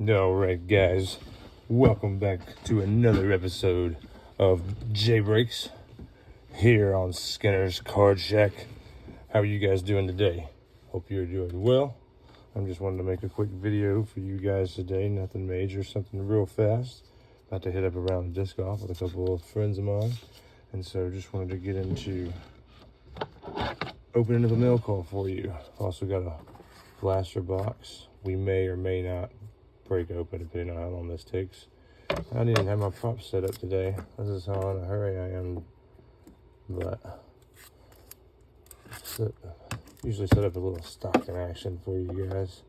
Alright guys, welcome back to another episode of J-Breaks here on Skinner's Card Shack. How are you guys doing today? Hope you're doing well. I'm just wanting to make a quick video for you guys today, nothing major, something real fast. About to hit up around the disc golf with a couple of friends of mine, and so just wanted to get into opening up a mail call for you. Also got a blaster box we may or may not break open depending on how long this takes. I didn't even have my props set up today. This is how in a hurry I am, but usually set up a little Stockton action for you guys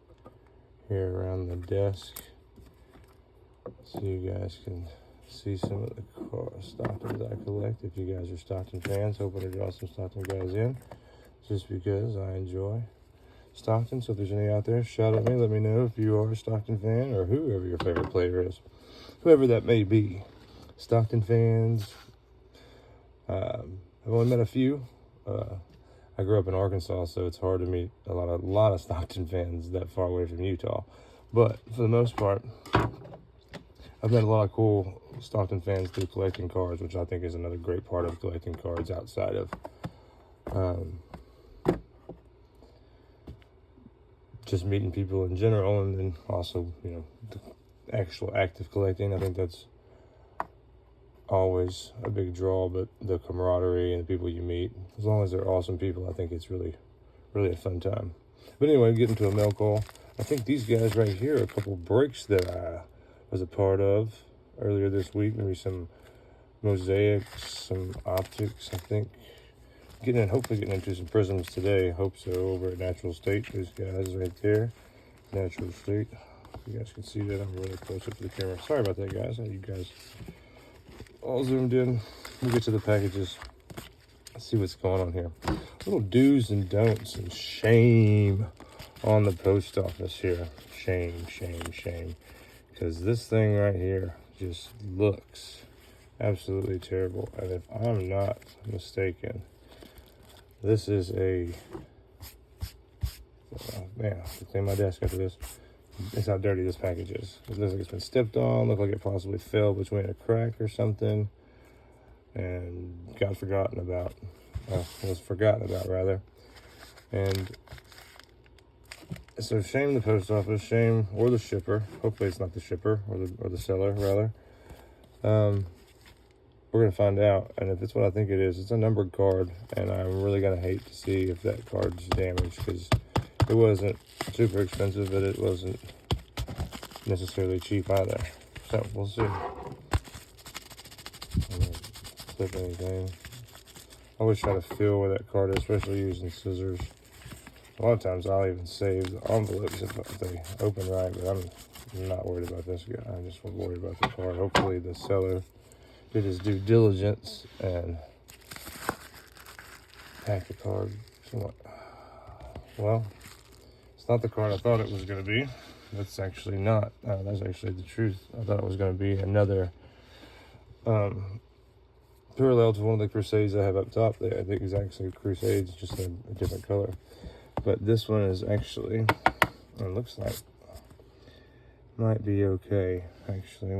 here around the desk so you guys can see some of the Stocktons I collect. If you guys are Stockton fans, hoping to draw some Stockton guys in just because I enjoy Stockton. So if there's any out there, shout at me, let me know if you are a Stockton fan or whoever your favorite player is, whoever that may be. Stockton fans, I've only met a few. I grew up in Arkansas, so it's hard to meet a lot of Stockton fans that far away from Utah, but for the most part I've met a lot of cool Stockton fans through collecting cards, which I think is another great part of collecting cards outside of just meeting people in general, and then also, you know, the actual active collecting. I think that's always a big draw, but the camaraderie and the people you meet, as long as they're awesome people, I think it's really a fun time. But anyway, getting to a mail call. I think these guys right here are a couple breaks that I was a part of earlier this week. Maybe some mosaics, some optics, I think. Hopefully getting into some prisms today. Hope so, over at Natural State. Those guys right there, Natural State. You guys can see that. I'm really close up to the camera. Sorry about that, guys. You guys all zoomed in. We'll get to the packages. Let's see what's going on here. Little do's and don'ts and shame on the post office here. Shame. Because this thing right here just looks absolutely terrible. And if I'm not mistaken, this is a, man, I have to clean my desk after this. It's how dirty this package is. It looks like it's been stepped on, look like it possibly fell between a crack or something, and was forgotten about rather. And so shame the post office, shame, or the shipper. Hopefully it's not the shipper, or the seller rather. We're going to find out, and if it's what I think it is, it's a numbered card, and I'm really going to hate to see if that card's damaged, because it wasn't super expensive, but it wasn't necessarily cheap either. So, we'll see. I'm going to flip anything. I always try to feel where that card is, especially using scissors. A lot of times I'll even save the envelopes if they open right, but I'm not worried about this guy. I'm just worried about the card. Hopefully the seller did his due diligence and pack the card somewhat. Well, it's not the card I thought it was going to be. That's actually not. That's actually the truth. I thought it was going to be another parallel to one of the Crusades I have up top there. I think it's actually Crusades, just in a different color. But this one is actually, it looks like, might be okay. Actually,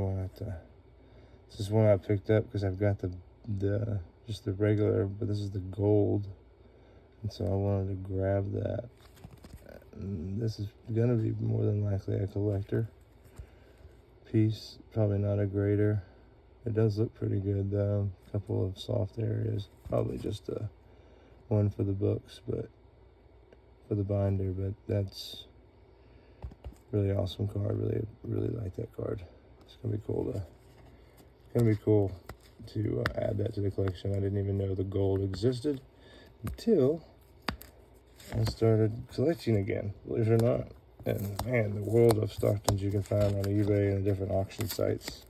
this is one I picked up because I've got the just the regular, but this is the gold, and so I wanted to grab that. And this is gonna be more than likely a collector piece, probably not a grader. It does look pretty good though. A couple of soft areas, probably just one for the books, but for the binder. But that's really awesome card. Really like that card. It's gonna be cool to add that to the collection. I didn't even know the gold existed until I started collecting again, believe it or not. And man, the world of Stocktons you can find on eBay and different auction sites.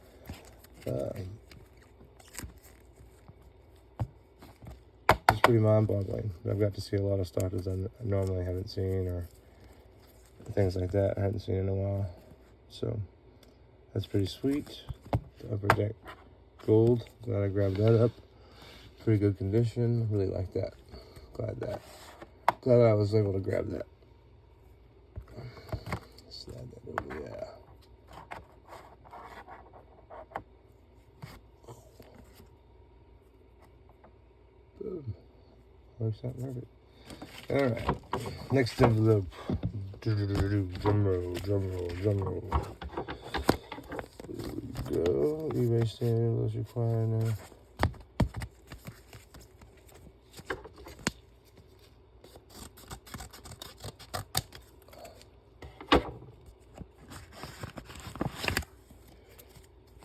It's pretty mind-boggling. I've got to see a lot of Stocktons I normally haven't seen, or things like that I hadn't seen in a while. So that's pretty sweet. The upper deck gold, glad I grabbed that up. Pretty good condition, really like that. Glad I was able to grab that. Slide that over, yeah. Works out perfect. All right. Next envelope. Drum roll, drum roll, drum roll. There we go. Erase standard was required now.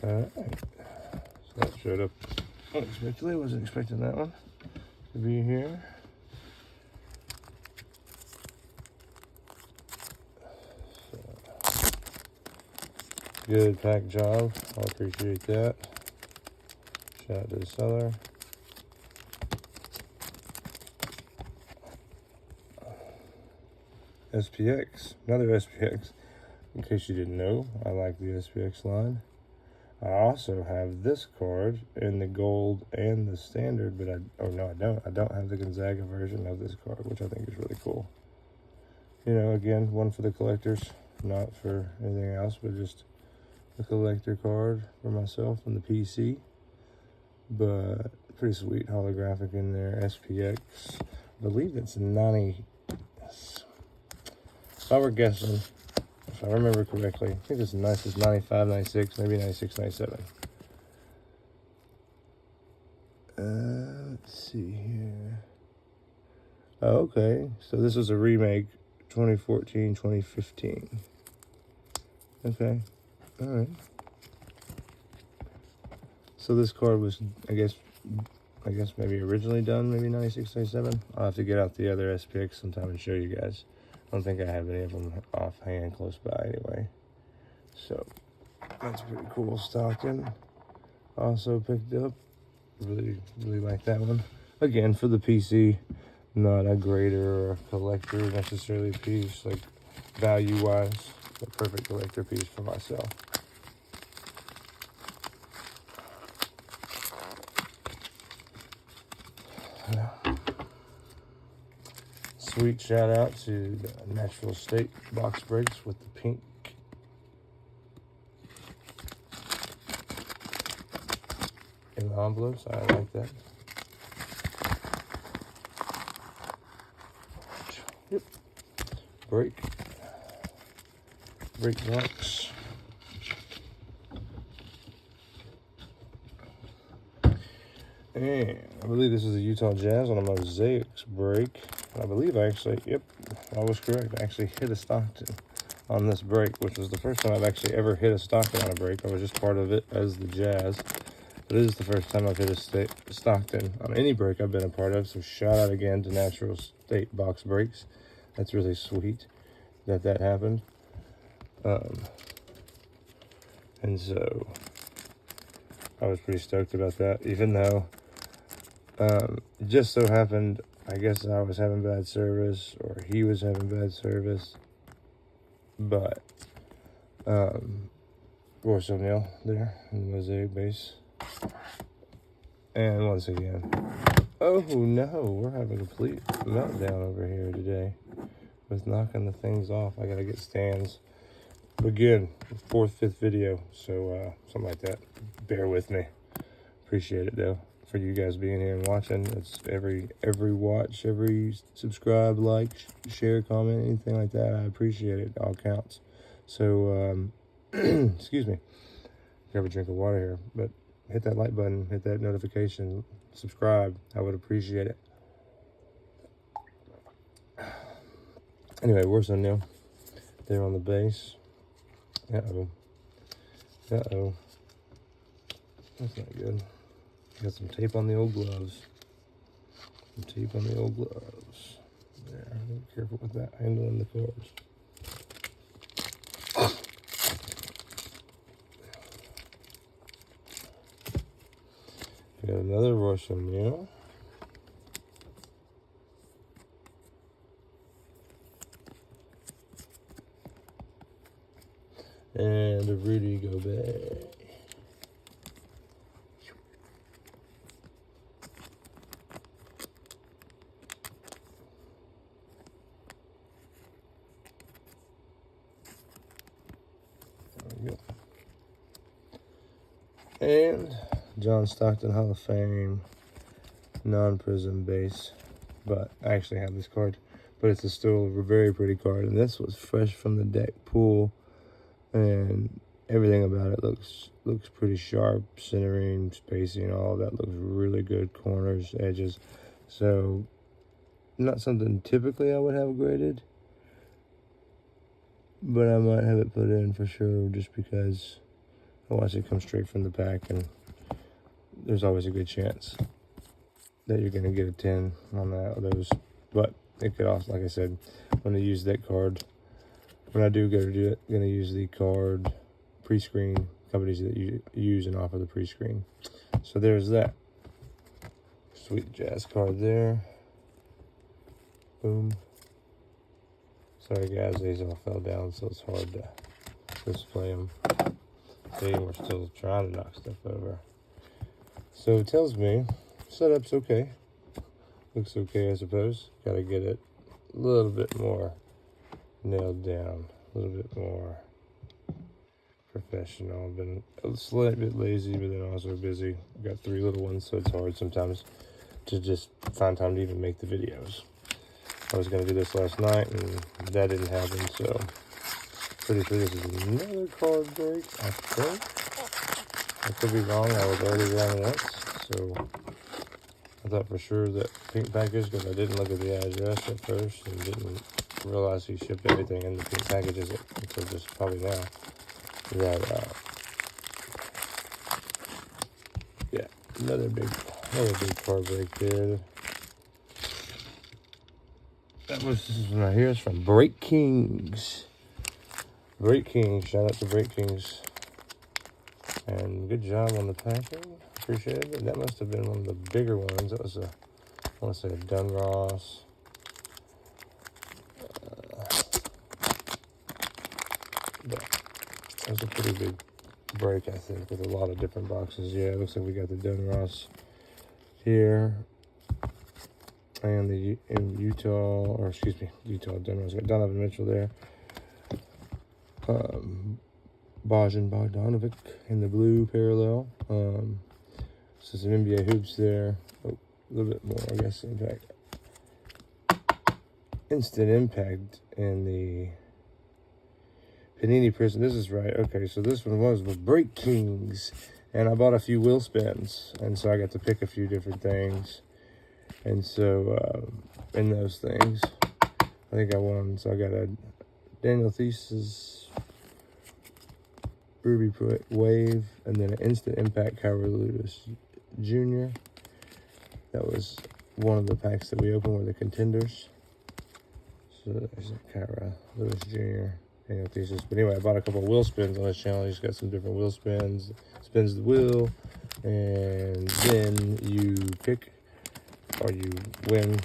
Alright. So that showed up unexpectedly. Wasn't expecting that one to be here. Good pack job. I appreciate that. Shout out to the seller. SPX. Another SPX. In case you didn't know, I like the SPX line. I also have this card in the gold and the standard, but I don't have the Gonzaga version of this card, which I think is really cool. You know, again, one for the collectors, not for anything else, but just a collector card for myself and the PC. But pretty sweet holographic in there. SPX. I believe it's 90. If I were guessing, if I remember correctly, I think it's nice as 95, 96, maybe 96, 97. Let's see here. Oh, okay, so this was a remake, 2014, 2015. Okay, all right. So this card was, I guess maybe originally done, maybe 96, 97. I'll have to get out the other SPX sometime and show you guys. I don't think I have any of them offhand close by anyway. So that's pretty cool. Stockton also picked up. Really like that one. Again, for the PC, not a grader or a collector necessarily piece, like value-wise, a perfect collector piece for myself. Sweet shout out to the Natural State box breaks with the pink. In the envelopes, I like that. Yep. Break box. And I believe this is a Utah Jazz on a Mosaics break. I believe I was correct. I actually hit a Stockton on this break, which was the first time I've actually ever hit a Stockton on a break. I was just part of it as the Jazz. But it is the first time I've hit a Stockton on any break I've been a part of. So shout out again to Natural State box breaks. That's really sweet that happened. And so I was pretty stoked about that, even though it just so happened, I guess I was having bad service or he was having bad service. But Royce O'Neal there in the Mosaic base. And once again, oh no, we're having a complete meltdown over here today with knocking the things off. I gotta get stands. Again, 4th, 5th video, so something like that. Bear with me. Appreciate it though, for you guys being here and watching. It's every watch, every subscribe, like, share, comment, anything like that. I appreciate it. It all counts. So excuse me. Grab a drink of water here, but hit that like button, hit that notification, subscribe. I would appreciate it. Anyway, Royce O'Neal there on the base. Uh-oh. That's not good. Got some tape on the old gloves. There. Be careful with that, handling the cards. Got another Royce O'Neal. And a Rudy Gobert. There we go. And John Stockton Hall of Fame non-prism base but I actually have this card. But it's still a very pretty card, and this was fresh from the deck pool, and everything about it looks pretty sharp. Centering, spacing, all of that looks really good. Corners, edges. So not something typically I would have graded, but I might have it put in for sure, just because I watch it come straight from the pack, and there's always a good chance that you're going to get a 10 on that, those. But it could also, like I said, when I use that card, when I do go to do it, I'm going to use the card pre-screen companies that you use and offer the pre-screen. So there's that. Sweet jazz card there. Boom. Sorry guys, these all fell down, so it's hard to display them. See, we're still trying to knock stuff over. So it tells me setup's okay. Looks okay, I suppose. Gotta get it a little bit more nailed down, a little bit more professional. I've been a slight bit lazy, but then also busy. I've got 3 little ones, so it's hard sometimes to just find time to even make the videos. I was gonna do this last night, and that didn't happen, so pretty sure this is another card break, I think. I could be wrong, I was already wrong once, so I thought for sure that pink package, because I didn't look at the address at first and didn't realize he shipped everything in the pink packages until just probably now. That yeah, another big card break there. This one right here is from Break Kings. Break Kings, shout out to Break Kings. And good job on the packing. Appreciate it. That must have been one of the bigger ones. That was I want to say a Dunross. But that was a pretty big break, I think, with a lot of different boxes. Yeah, it looks like we got the Dunross here. And in Utah Dunross. Got Donovan Mitchell there. Bojan Bogdanovic in the blue parallel. So some NBA hoops there. Oh, a little bit more, I guess. Impact. Instant Impact in the Panini Prism. This is right. Okay, so this one was with Break Kings. And I bought a few wheel spins. And so I got to pick a few different things. And so in those things, I think I won. So I got a Daniel Thesis Ruby Wave, and then an Instant Impact Kyrie Lewis Jr. That was one of the packs that we opened, were the contenders. So there's a Kyrie Lewis Jr. Daniel Thesis. But anyway, I bought a couple of wheel spins on this channel. He's got some different wheel spins. Spins the wheel, and then you pick, or you win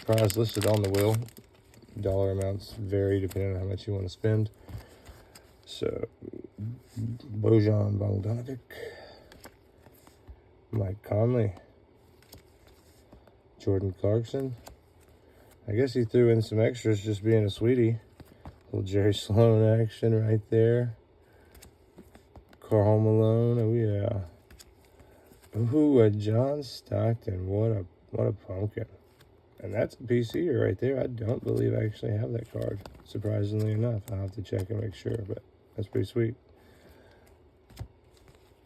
prize listed on the wheel. Dollar amounts vary depending on how much you want to spend. So, Bojan Bogdanovic, Mike Conley, Jordan Clarkson. I guess he threw in some extras just being a sweetie. Little Jerry Sloan action right there. Karl Malone, oh yeah. Ooh, a John Stockton, what a pumpkin. And that's a PC right there. I don't believe I actually have that card, surprisingly enough. I'll have to check and make sure, but that's pretty sweet.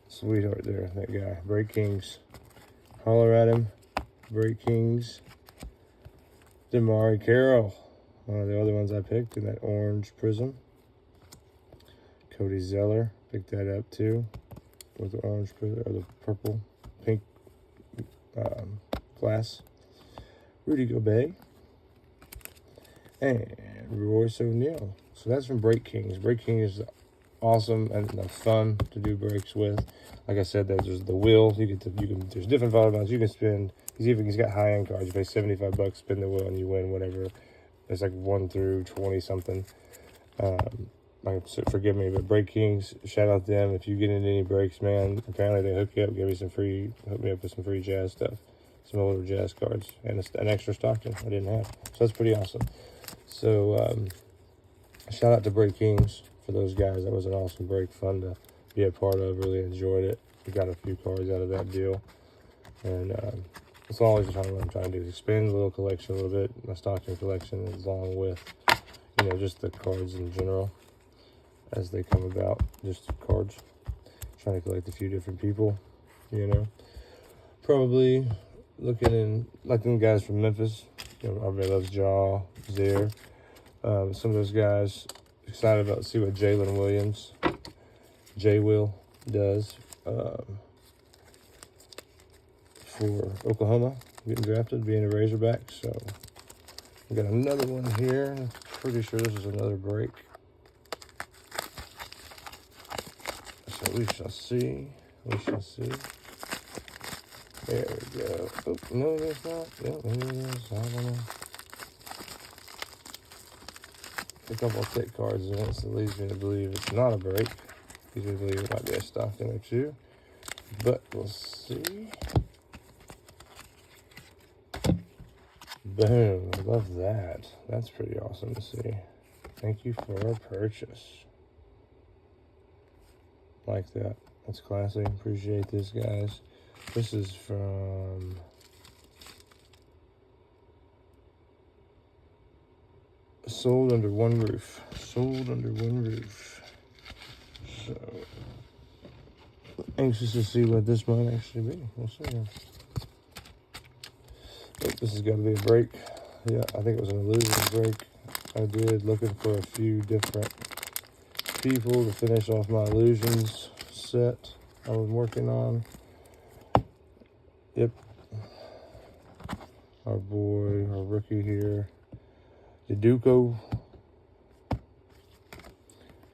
Sweetheart there, that guy. Break Kings. Holler at him. Break Kings. DeMari Carroll, one of the other ones I picked in that orange prism. Cody Zeller, picked that up too, with the orange prism, or the purple, pink glass. Rudy Gobert, and Royce O'Neal. So that's from Break Kings. Break Kings is awesome and fun to do breaks with. Like I said, there's the wheel. There's different volleyball amounts you can spend. He's got high end cards. You pay $75, spin the wheel, and you win whatever. It's like 1 through 20 something. Forgive me, but Break Kings, shout out to them. If you get into any breaks, man, apparently they hook you up, hook me up with some free jazz stuff. Some older jazz cards and an extra Stockton I didn't have. So that's pretty awesome. So shout out to Break Kings for those guys. That was an awesome break, fun to be a part of. Really enjoyed it. We got a few cards out of that deal, and That's always what I'm trying to do, is expand the little collection a little bit, my Stockton collection, along with, you know, just the cards in general as they come about, just cards. Trying to collect a few different people, you know. Probably looking in, like them guys from Memphis, you know, everybody loves Jaw, there. Some of those guys, excited about to see what Jalen Williams, J-Will, does for Oklahoma, getting drafted, being a Razorback. So we got another one here. Pretty sure this is another break. So we shall see. We shall see. There we go. Oh, no, it's not. Yeah, maybe it is. I don't know. A couple of thick cards in it, so it leads me to believe it's not a break. Leads me to believe it might be a Stockton or two. But we'll see. Boom. I love that. That's pretty awesome to see. Thank you for a purchase. Like that. That's classy. Appreciate this, guys. This is from Sold Under One Roof. Sold Under One Roof. So, anxious to see what this might actually be. We'll see. Oh, this has got to be a break. Yeah, I think it was an illusion break. I did, looking for a few different people to finish off my illusions set I was working on. Yep. Our boy, our rookie here. Yaduko.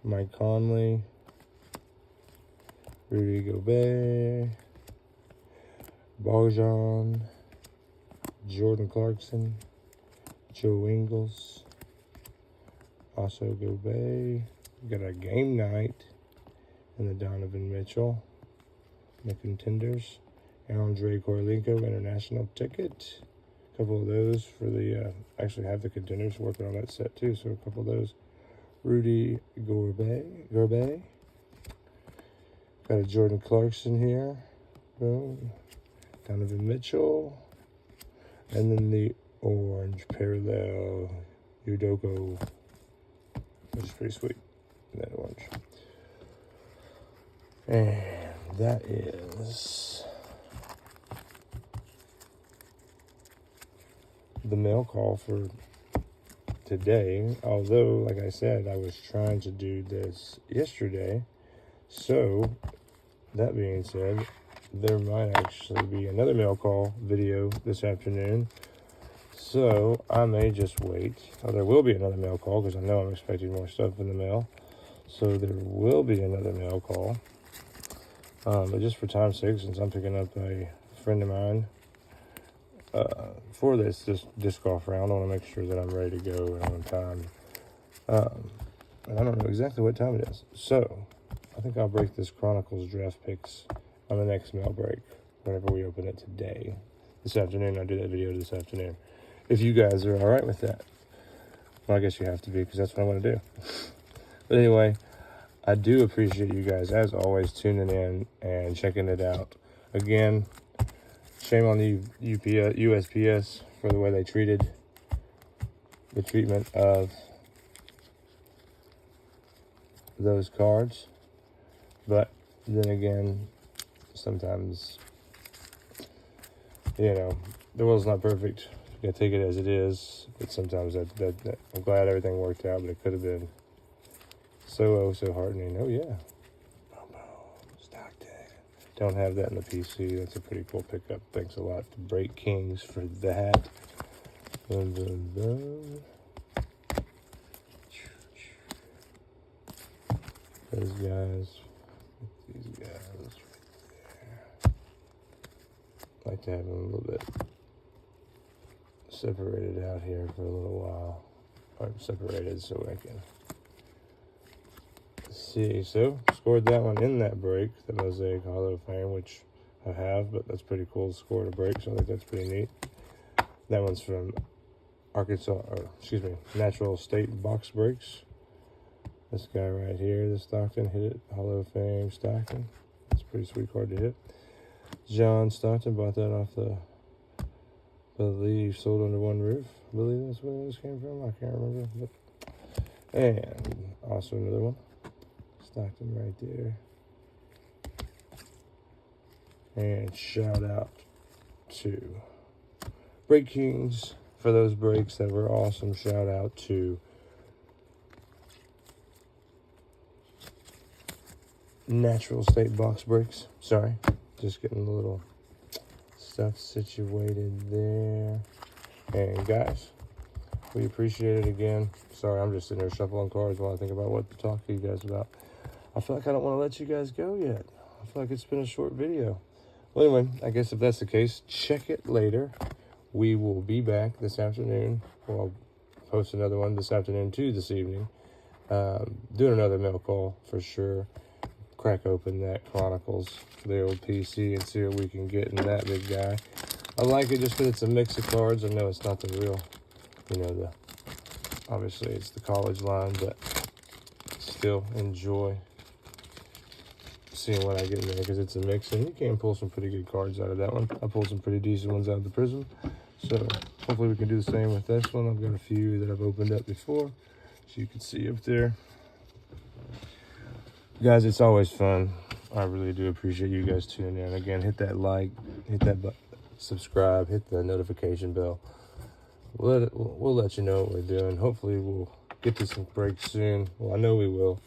Mike Conley. Rudy Gobert. Barjon. Jordan Clarkson. Joe Ingles. Also Gobert. We got a game night. And the Donovan Mitchell. The contenders. Andre Korolenko International ticket. A couple of those for the, actually have the contenders working on that set too, so a couple of those. Rudy Gobert. Got a Jordan Clarkson here. Boom. Donovan Mitchell. And then the orange parallel Udoko, which is pretty sweet. That orange. And that is the mail call for today. Although, like I said, I was trying to do this yesterday. So, that being said, there might actually be another mail call video this afternoon. So, I may just wait. Oh, there will be another mail call because I know I'm expecting more stuff in the mail. So, there will be another mail call. But just for time's sake, since I'm picking up a friend of mine for this disc golf round, I want to make sure that I'm ready to go and on time. And I don't know exactly what time it is. So, I think I'll break this Chronicles draft picks on the next mail break whenever we open it today. This afternoon, I'll do that video this afternoon. If you guys are all right with that. Well, I guess you have to be because that's what I want to do. But anyway, I do appreciate you guys, as always, tuning in and checking it out. Again, shame on the USPS for the way they treated the treatment of those cards. But then again, sometimes, you know, the world's not perfect. You gotta take it as it is. But sometimes that I'm glad everything worked out, but it could have been so heartening. Oh yeah. Stockton. Don't have that in the PC. That's a pretty cool pickup. Thanks a lot to Break Kings for that. Boom, boom, boom. Those guys. These guys right there. Like to have them a little bit separated out here for a little while. Or separated so I can see. So, scored that one in that break, the Mosaic Hall of Fame, which I have, but that's pretty cool to score a break, so I think that's pretty neat. That one's from Natural State Box Breaks. This guy right here, the Stockton, hit it, Hall of Fame Stockton. It's a pretty sweet card to hit. John Stockton, bought that off the believe sold under one roof. I believe that's where this came from. I can't remember. But, and also another one. Stockton right there. And shout out to Brake Kings for those brakes that were awesome. Shout out to Natural State Box Brakes. Sorry, just getting a little stuff situated there. And guys, we appreciate it again. Sorry, I'm just sitting there shuffling cards while I think about what to talk to you guys about. I feel like I don't want to let you guys go yet. I feel like it's been a short video. Well, anyway, I guess if that's the case, check it later. We will be back this afternoon. Well, I'll post another one this afternoon too, this evening. Doing another mail call for sure. Crack open that Chronicles, the old PC, and see what we can get in that big guy. I like it just because it's a mix of cards. I know it's not the real, obviously it's the college line, but still enjoy seeing what I get in there because it's a mix, and you can pull some pretty good cards out of that one. I pulled some pretty decent ones out of the Prism, so hopefully we can do the same with this one. I've got a few that I've opened up before, so you can see up there. Guys, it's always fun. I really do appreciate you guys tuning in. Again, hit that like, hit that subscribe, hit the notification bell. We'll let you know what we're doing. Hopefully we'll get to some breaks soon. Well, I know we will.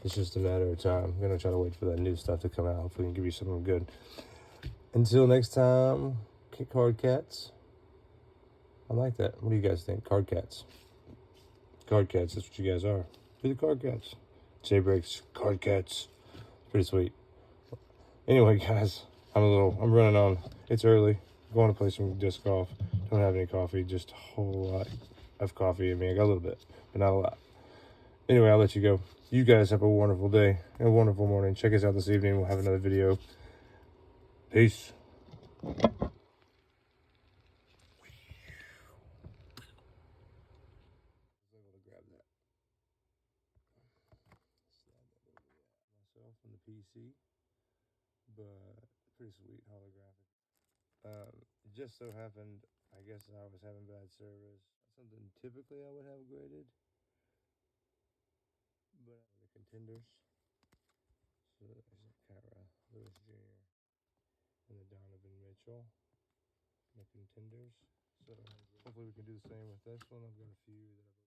It's just a matter of time. I'm gonna try to wait for that new stuff to come out. Hopefully we can give you something good. Until next time, card cats. I like that. What do you guys think? Card cats. Card cats, that's what you guys are. Be the card cats. J-Breaks, card cats. Pretty sweet. Anyway, guys, I'm running on. It's early. Going to play some disc golf. Don't have any coffee, just a whole lot of coffee in me. I got a little bit, but not a lot. Anyway, I'll let you go. You guys have a wonderful day and a wonderful morning. Check us out this evening. We'll have another video. Peace. Myself on the PC, but pretty sweet holographic. It just so happened, I guess I was having bad service. Something typically I would have graded, but the contenders. So there's Kara Lewis Jr. and the Donovan Mitchell, the contenders. So hopefully we can do the same with this one. I've got a few that I've